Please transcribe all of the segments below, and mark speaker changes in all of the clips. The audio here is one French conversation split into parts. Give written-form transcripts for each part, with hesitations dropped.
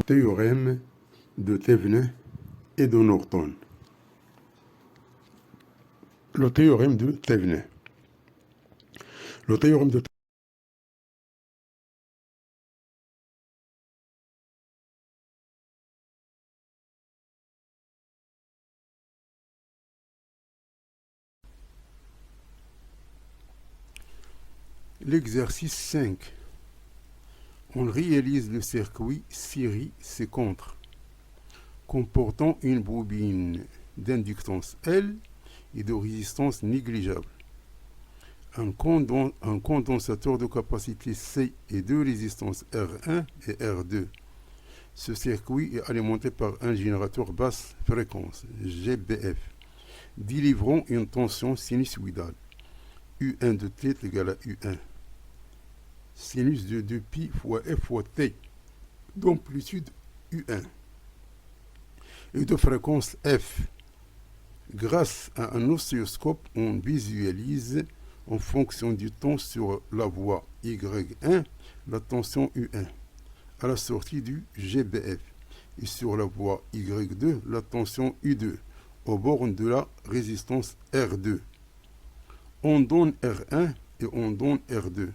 Speaker 1: Théorème de Thevenin et de Norton. Le théorème de Thevenin. Le théorème de L'exercice 5. On réalise le circuit série C-contre comportant une bobine d'inductance L et de résistance négligeable. Un condensateur de capacité C et deux résistances R1 et R2. Ce circuit est alimenté par un générateur basse fréquence, GBF, délivrant une tension sinusoïdale. U1 de T est égal à U1. Sinus de 2pi fois F fois T, d'amplitude U1. Et de fréquence F. Grâce à un oscilloscope, on visualise en fonction du temps sur la voie Y1 la tension U1 à la sortie du GBF et sur la voie Y2 la tension U2 aux bornes de la résistance R2. On donne R1 et on donne R2.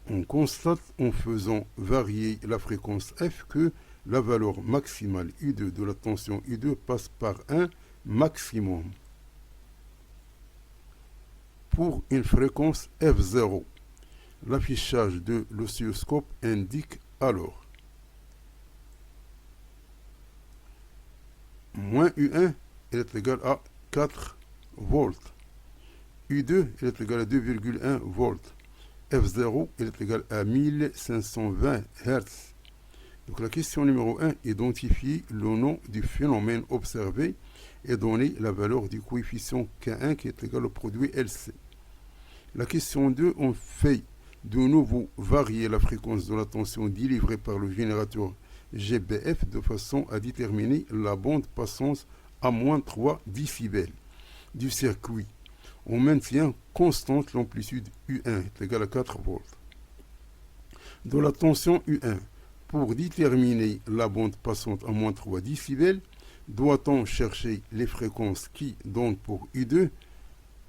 Speaker 1: On constate en faisant varier la fréquence F que la valeur maximale U2 de la tension U2 passe par un maximum. Pour une fréquence F0, l'affichage de l'oscilloscope indique alors moins U1 est égal à 4 volts, U2 est égal à 2,1 volts, F0 est égal à 1520 Hz. Donc la question numéro 1, identifier le nom du phénomène observé et donner la valeur du coefficient K1 qui est égal au produit LC. La question 2, on fait de nouveau varier la fréquence de la tension délivrée par le générateur GBF de façon à déterminer la bande passante à moins 3 décibels du circuit. On maintient constante l'amplitude U1 est égal à 4 volts. De la tension U1, pour déterminer la bande passante à moins 3 décibels, doit-on chercher les fréquences qui donnent pour U2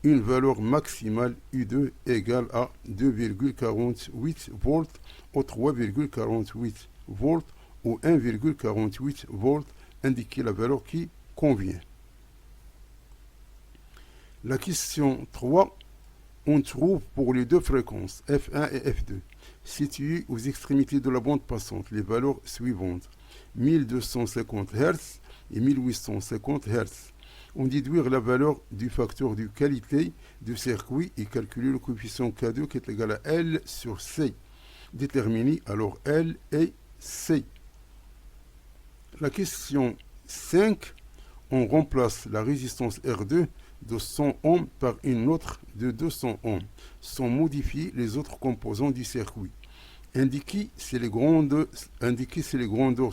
Speaker 1: une valeur maximale U2 égale à 2,48 volts ou 3,48 volts ou 1,48 volts, indiquer la valeur qui convient. La question 3, on trouve pour les deux fréquences F1 et F2 situées aux extrémités de la bande passante les valeurs suivantes 1250 Hz et 1850 Hz. On déduit la valeur du facteur de qualité du circuit et calculer le coefficient K2 qui est égal à L sur C. Déterminer alors L et C. La question 5, on remplace la résistance R2 de 100 ohms par une autre de 200 ohms, sans modifier les autres composants du circuit. Indiquer si les grandeurs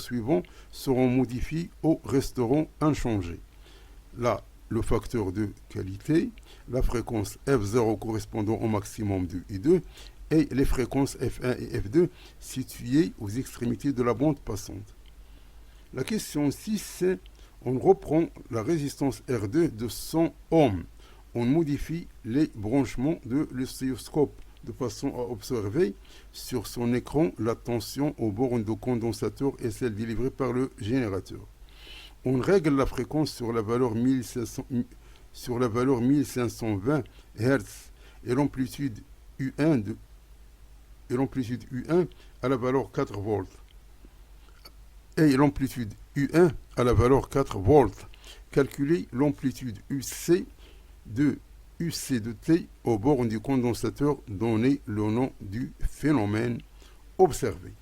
Speaker 1: suivantes seront modifiées ou resteront inchangées. Là, le facteur de qualité, la fréquence F0 correspondant au maximum de I2 et les fréquences F1 et F2 situées aux extrémités de la bande passante. La question 6, on reprend la résistance R2 de 100 ohms. On modifie les branchements de l'oscilloscope de façon à observer sur son écran la tension aux bornes de condensateur et celle délivrée par le générateur. On règle la fréquence sur la valeur 1520 Hz et l'amplitude U1 à la valeur 4 volts. Et l'amplitude U1 à la valeur 4 volts. Calculer l'amplitude UC de T aux bornes du condensateur, donner le nom du phénomène observé.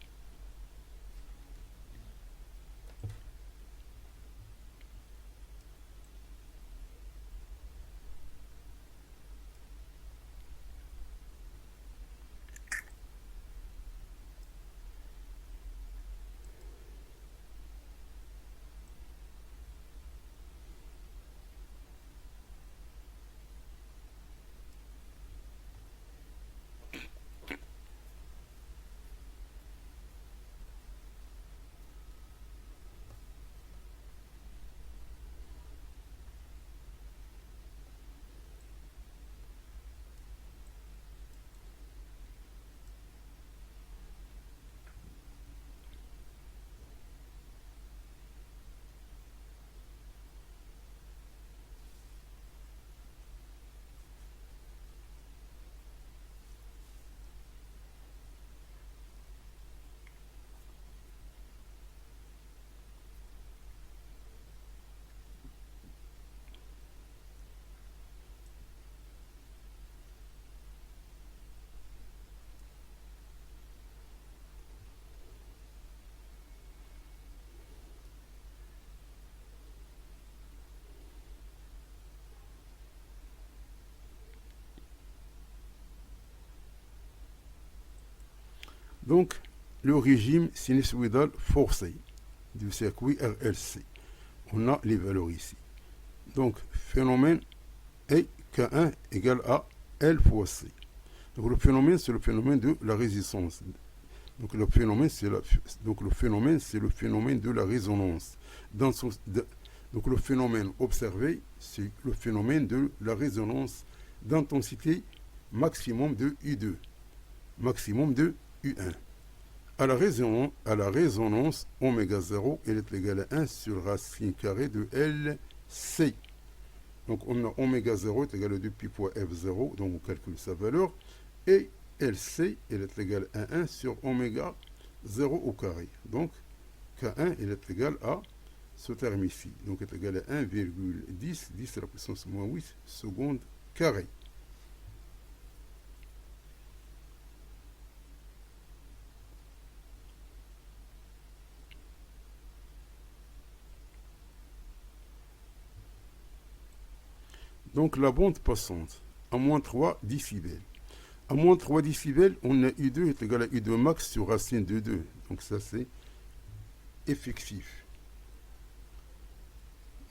Speaker 1: Donc, le régime sinusoïdal forcé du circuit RLC. On a les valeurs ici. Donc, phénomène est K1 égale à L fois C. Donc, le phénomène, c'est le phénomène de la résistance. Donc, le phénomène, c'est le phénomène de la résonance. Donc, le phénomène observé, c'est le phénomène de la résonance d'intensité maximum de U2, maximum de U1. À la résonance, oméga 0 est égal à 1 sur racine carrée de LC. Donc on a oméga 0 est égal à 2 pi fois F0, donc on calcule sa valeur. Et LC est égal à 1 sur oméga 0 au carré. Donc K1 est égal à ce terme ici. Donc est égal à 1,10, 10 à la puissance moins 8 secondes carré. Donc la bande passante à moins 3 décibels. À moins 3 décibels, on a U2 est égal à U2 max sur racine de 2. Donc ça c'est effectif.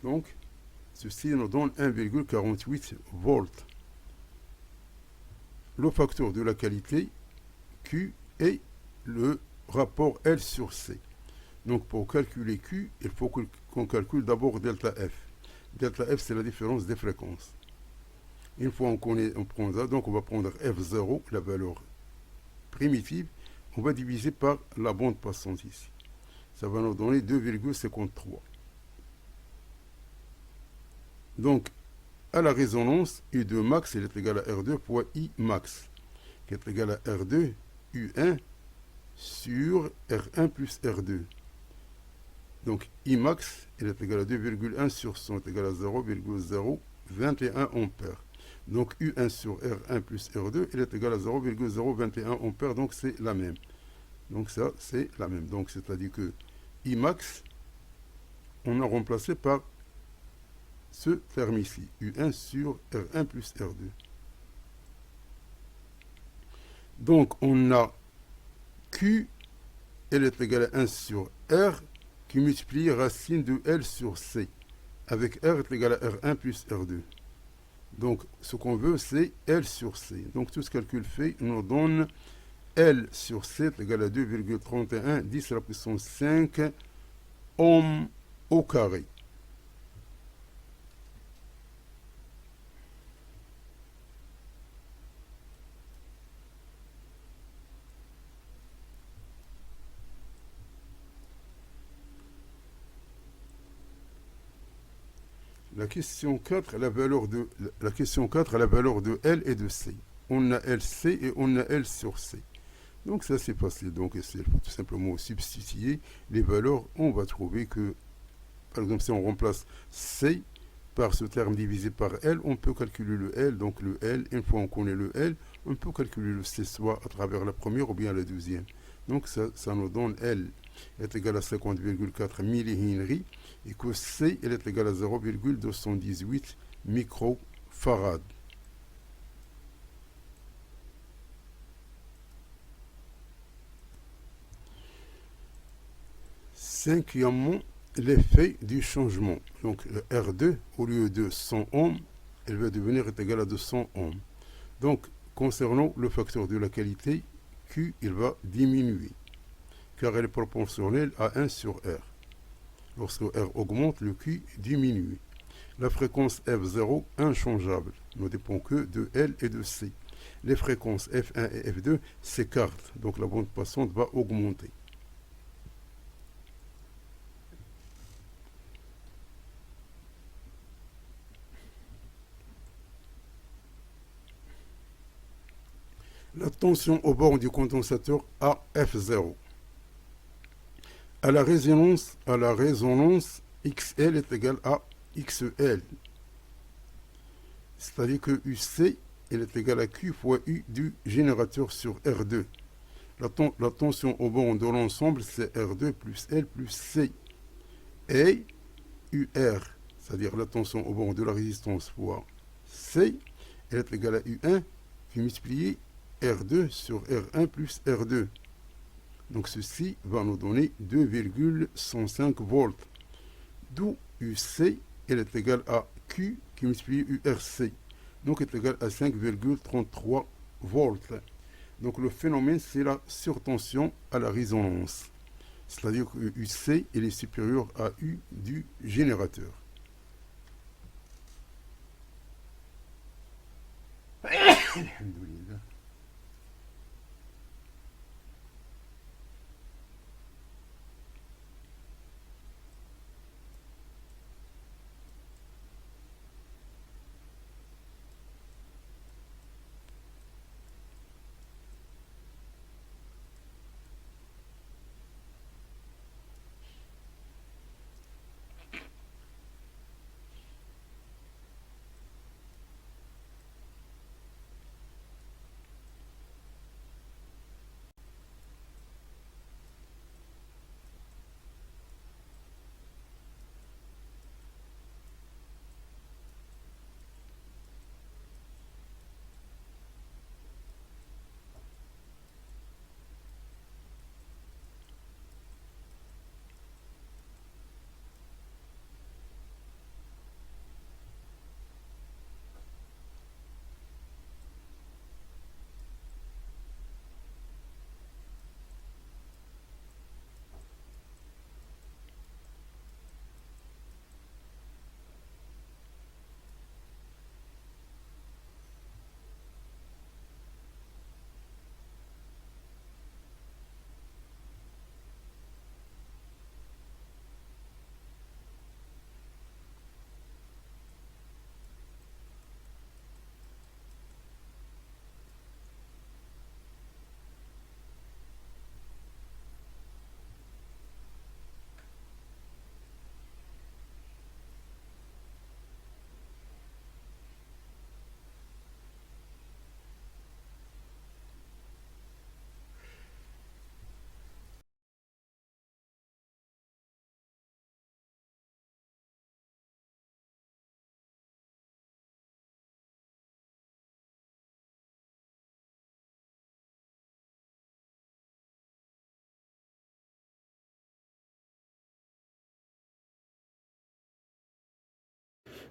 Speaker 1: Donc ceci nous donne 1,48 volts. Le facteur de la qualité Q est le rapport L sur C. Donc pour calculer Q, il faut qu'on calcule d'abord delta F. Delta F, c'est la différence des fréquences. Une fois on prend ça, donc on va prendre F0, la valeur primitive, on va diviser par la bande passante ici. Ça va nous donner 2,53. Donc, à la résonance, U2 max est égal à R2 fois I max, qui est égal à R2 U1 sur R1 plus R2. Donc, I max est égal à 2,1 sur 100 est égal à 0,021 ampères. Donc, U1 sur R1 plus R2, il est égal à 0,021 ampères, donc c'est la même. Donc, ça, c'est la même. Donc, c'est-à-dire que I max, on a remplacé par ce terme ici, U1 sur R1 plus R2. Donc, on a Q, elle est égale à 1 sur R, qui multiplie racine de L sur C, avec R est égal à R1 plus R2. Donc, ce qu'on veut, c'est L sur C. Donc, tout ce calcul fait nous donne L sur C est égal à 2,31, 10 à la puissance 5 ohms au carré. La question 4 la valeur de L et de C. On a LC et on a L sur C. Donc ça c'est facile. Donc il faut tout simplement substituer les valeurs. On va trouver que, par exemple, si on remplace C par ce terme divisé par L, on peut calculer le L. Donc le L, une fois on connaît le L, on peut calculer le C soit à travers la première ou bien la deuxième. Donc ça nous donne L est égal à 50,4 millihenry et que C est égal à 0,218 microfarad. Cinquièmement, l'effet du changement. Donc le R2, au lieu de 100 ohms, elle va devenir égal à 200 ohms. Donc, concernant le facteur de la qualité, Q, il va diminuer, car elle est proportionnelle à 1 sur R. Lorsque R augmente, le Q diminue. La fréquence F0, inchangeable, ne dépend que de L et de C. Les fréquences F1 et F2 s'écartent, donc la bande passante va augmenter. La tension au bord du condensateur à F0. À la résonance, XL est égal à XL. C'est-à-dire que UC est égal à Q fois U du générateur sur R2. La tension au bord de l'ensemble, c'est R2 plus L plus C. Et UR, c'est-à-dire la tension au bord de la résistance fois C, elle est égale à U1 qui multiplie R2 sur R1 plus R2. Donc ceci va nous donner 2,105 volts. D'où UC est égal à Q qui multiplie URC. Donc est égal à 5,33 volts. Donc le phénomène, c'est la surtension à la résonance. C'est-à-dire que UC est supérieur à U du générateur.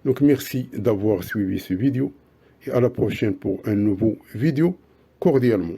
Speaker 1: Donc merci d'avoir suivi ce vidéo et à la prochaine pour un nouveau vidéo cordialement.